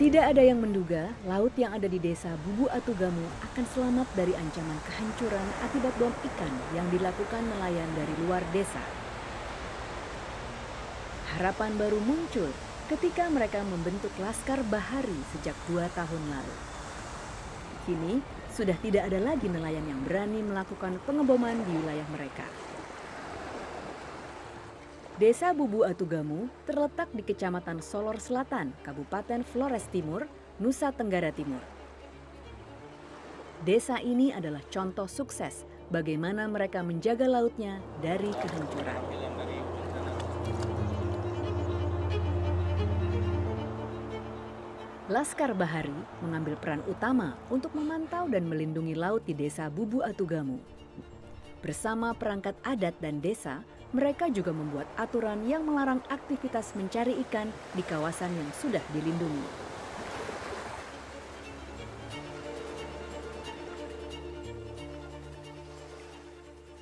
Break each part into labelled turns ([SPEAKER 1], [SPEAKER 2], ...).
[SPEAKER 1] Tidak ada yang menduga laut yang ada di desa Bubu Atugamu akan selamat dari ancaman kehancuran akibat bom ikan yang dilakukan nelayan dari luar desa. Harapan baru muncul ketika mereka membentuk Laskar Bahari sejak 2 tahun lalu. Kini sudah tidak ada lagi nelayan yang berani melakukan pengeboman di wilayah mereka. Desa Bubu Atugamu terletak di Kecamatan Solor Selatan, Kabupaten Flores Timur, Nusa Tenggara Timur. Desa ini adalah contoh sukses bagaimana mereka menjaga lautnya dari kehancuran. Laskar Bahari mengambil peran utama untuk memantau dan melindungi laut di Desa Bubu Atugamu. Bersama perangkat adat dan desa, mereka juga membuat aturan yang melarang aktivitas mencari ikan di kawasan yang sudah dilindungi.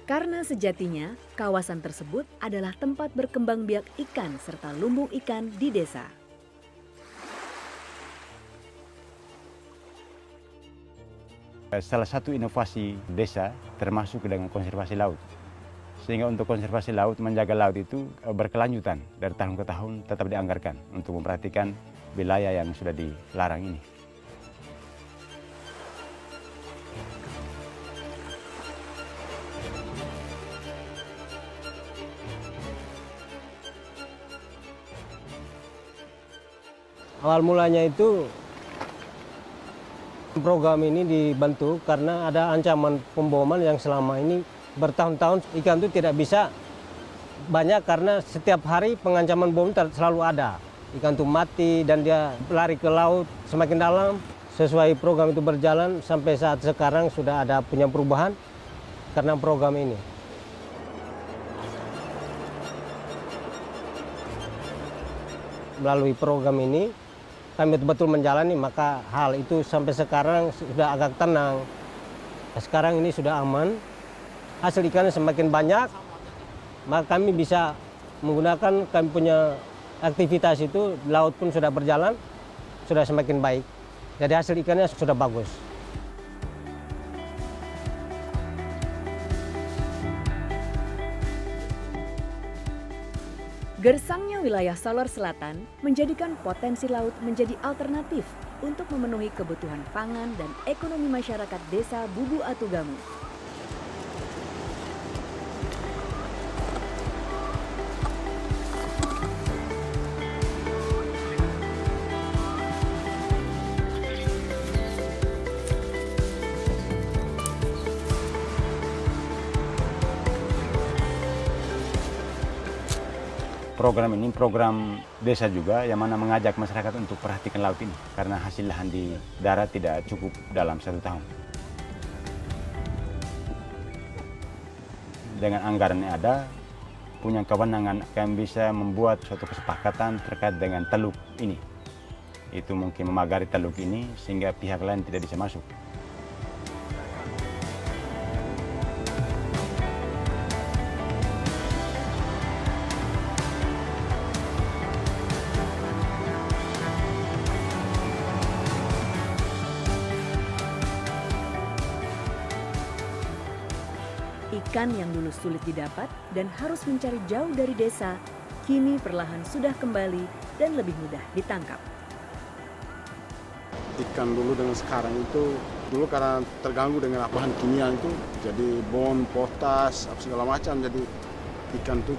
[SPEAKER 1] Karena sejatinya, kawasan tersebut adalah tempat berkembang biak ikan serta lumbung ikan di desa.
[SPEAKER 2] Salah satu inovasi desa termasuk dengan konservasi laut. Sehingga untuk konservasi laut, menjaga laut itu berkelanjutan dari tahun ke tahun tetap dianggarkan untuk memperhatikan wilayah yang sudah dilarang ini.
[SPEAKER 3] Awal mulanya itu program ini dibentuk karena ada ancaman pemboman yang selama ini bertahun-tahun ikan itu tidak bisa banyak karena setiap hari pengancaman bom selalu ada. Ikan itu mati dan dia lari ke laut semakin dalam. Sesuai program itu berjalan sampai saat sekarang sudah ada punya perubahan karena program ini. Melalui program ini kami betul-betul menjalani, maka hal itu sampai sekarang sudah agak tenang. Sekarang ini sudah aman, hasil ikannya semakin banyak, maka kami bisa menggunakan kami punya aktivitas itu, laut pun sudah berjalan, sudah semakin baik. Jadi hasil ikannya sudah bagus.
[SPEAKER 1] Gersangnya wilayah Solor Selatan menjadikan potensi laut menjadi alternatif untuk memenuhi kebutuhan pangan dan ekonomi masyarakat Desa Bubu Atugamu.
[SPEAKER 2] Program ini program desa juga yang mana mengajak masyarakat untuk perhatikan laut ini karena hasil lahan di darat tidak cukup dalam 1 tahun. Dengan anggaran yang ada, punya kewenangan akan bisa membuat suatu kesepakatan terkait dengan teluk ini. Itu mungkin memagari teluk ini sehingga pihak lain tidak bisa masuk.
[SPEAKER 1] Ikan yang dulu sulit didapat dan harus mencari jauh dari desa, kini perlahan sudah kembali dan lebih mudah ditangkap.
[SPEAKER 4] Ikan dulu dengan sekarang itu, dulu karena terganggu dengan bahan kimia itu, jadi bom, potas, segala macam, jadi ikan itu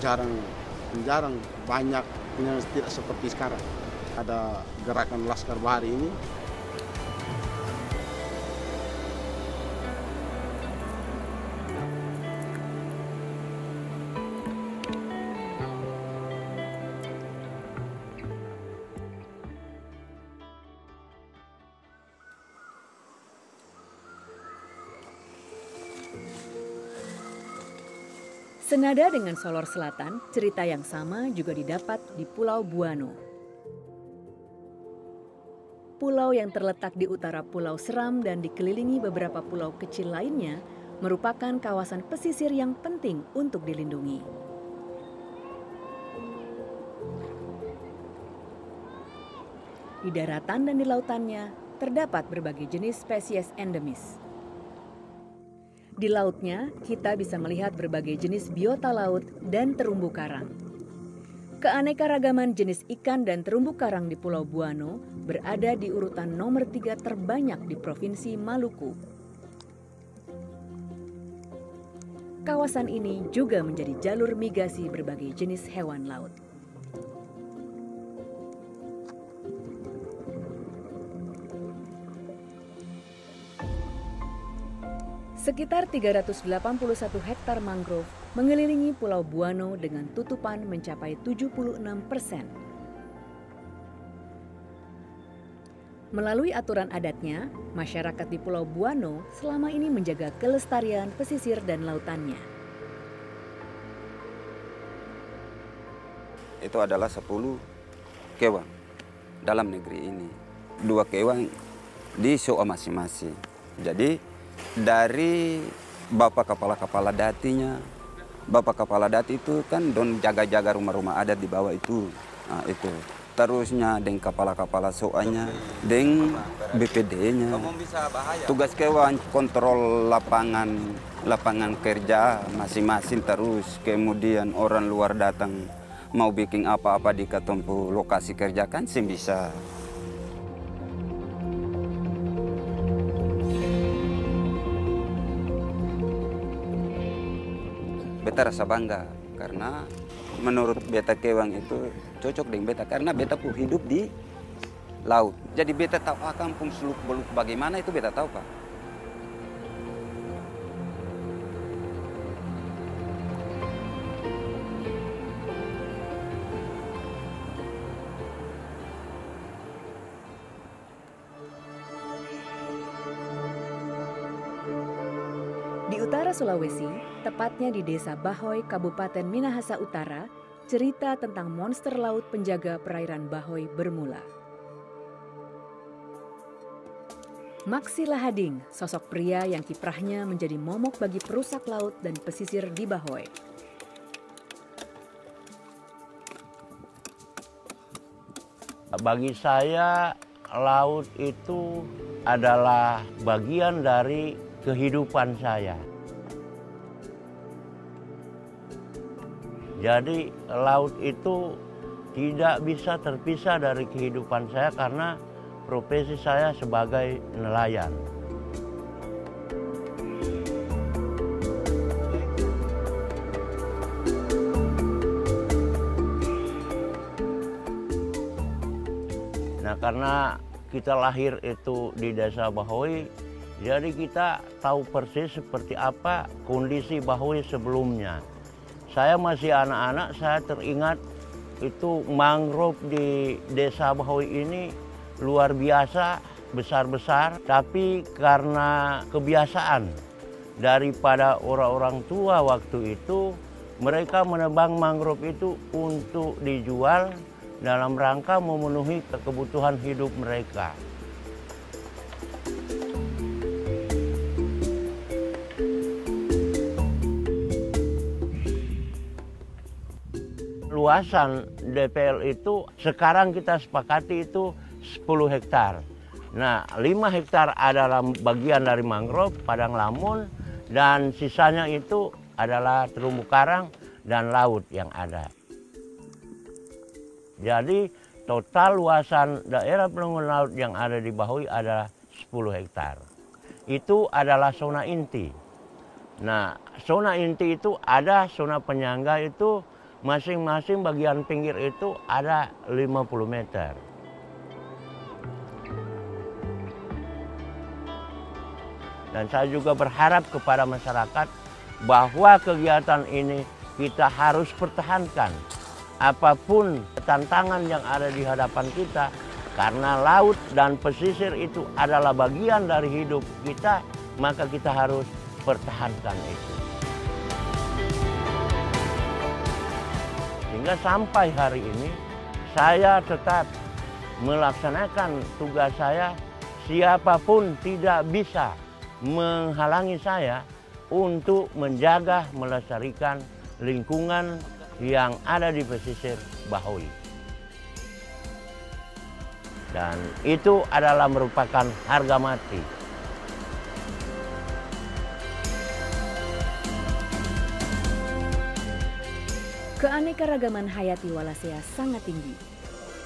[SPEAKER 4] jarang banyak, tidak seperti sekarang. Ada gerakan Laskar Bahari ini.
[SPEAKER 1] Senada dengan Solor Selatan, cerita yang sama juga didapat di Pulau Buano. Pulau yang terletak di utara Pulau Seram dan dikelilingi beberapa pulau kecil lainnya merupakan kawasan pesisir yang penting untuk dilindungi. Di daratan dan di lautannya terdapat berbagai jenis spesies endemis. Di lautnya, kita bisa melihat berbagai jenis biota laut dan terumbu karang. Keanekaragaman jenis ikan dan terumbu karang di Pulau Buano berada di urutan nomor 3 terbanyak di Provinsi Maluku. Kawasan ini juga menjadi jalur migrasi berbagai jenis hewan laut. Sekitar 381 hektar mangrove mengelilingi Pulau Buano dengan tutupan mencapai 76%. Melalui aturan adatnya, masyarakat di Pulau Buano selama ini menjaga kelestarian pesisir dan lautannya.
[SPEAKER 5] Itu adalah 10 kewan dalam negeri ini. 2 kewan di soa masing-masing. Jadi dari Bapak Kepala Datinya, Bapak Kepala Dati itu kan don jaga-jaga rumah-rumah adat di bawah itu. Nah, itu. Terusnya dengan kepala-kepala soanya, dengan BPD-nya. Tugas kewan kontrol lapangan kerja masing-masing, terus kemudian orang luar datang mau bikin apa-apa di ketempuh lokasi kerja kan sih bisa. Beta rasa bangga karena menurut beta kewan itu cocok dengan beta karena beta pun hidup di laut. Jadi beta tahu kampung seluk-beluk bagaimana itu beta tahu, Pak.
[SPEAKER 1] Di utara Sulawesi, tepatnya di Desa Bahoy, Kabupaten Minahasa Utara, cerita tentang monster laut penjaga perairan Bahoy bermula. Maksi Lahading, sosok pria yang kiprahnya menjadi momok bagi perusak laut dan pesisir di Bahoy.
[SPEAKER 6] Bagi saya, laut itu adalah bagian dari kehidupan saya. Jadi laut itu tidak bisa terpisah dari kehidupan saya karena profesi saya sebagai nelayan. Nah, karena kita lahir itu di Desa Bahoy, jadi kita tahu persis seperti apa kondisi Bahoy sebelumnya. Saya masih anak-anak, saya teringat itu mangrove di Desa Bahoy ini luar biasa, besar-besar. Tapi karena kebiasaan daripada orang-orang tua waktu itu, mereka menebang mangrove itu untuk dijual dalam rangka memenuhi kebutuhan hidup mereka. Luasan DPL itu sekarang kita sepakati itu 10 hektar. Nah, 5 hektar adalah bagian dari mangrove, padang lamun, dan sisanya itu adalah terumbu karang dan laut yang ada. Jadi total luasan daerah pelindungan laut yang ada di Bahoy adalah 10 hektar. Itu adalah zona inti. Nah, zona inti itu ada zona penyangga itu masing-masing bagian pinggir itu ada 50 meter. Dan saya juga berharap kepada masyarakat bahwa kegiatan ini kita harus pertahankan. Apapun tantangan yang ada di hadapan kita, karena laut dan pesisir itu adalah bagian dari hidup kita, maka kita harus pertahankan itu. Sehingga sampai hari ini saya tetap melaksanakan tugas saya, siapapun tidak bisa menghalangi saya untuk menjaga, melestarikan lingkungan yang ada di pesisir Bahoy. Dan itu adalah merupakan harga mati.
[SPEAKER 1] Keanekaragaman hayati Wallacea sangat tinggi.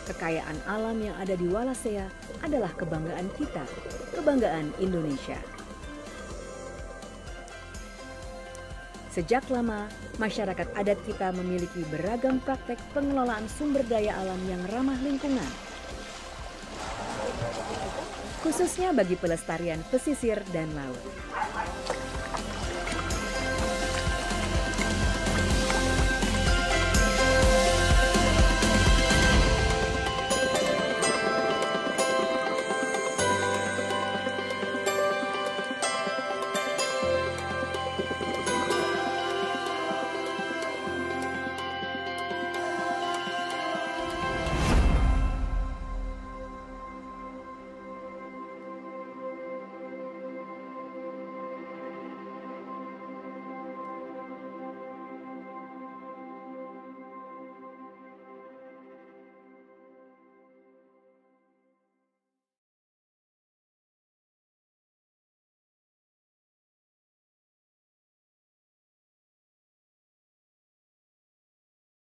[SPEAKER 1] Kekayaan alam yang ada di Wallacea adalah kebanggaan kita, kebanggaan Indonesia. Sejak lama, masyarakat adat kita memiliki beragam praktek pengelolaan sumber daya alam yang ramah lingkungan. Khususnya bagi pelestarian pesisir dan laut.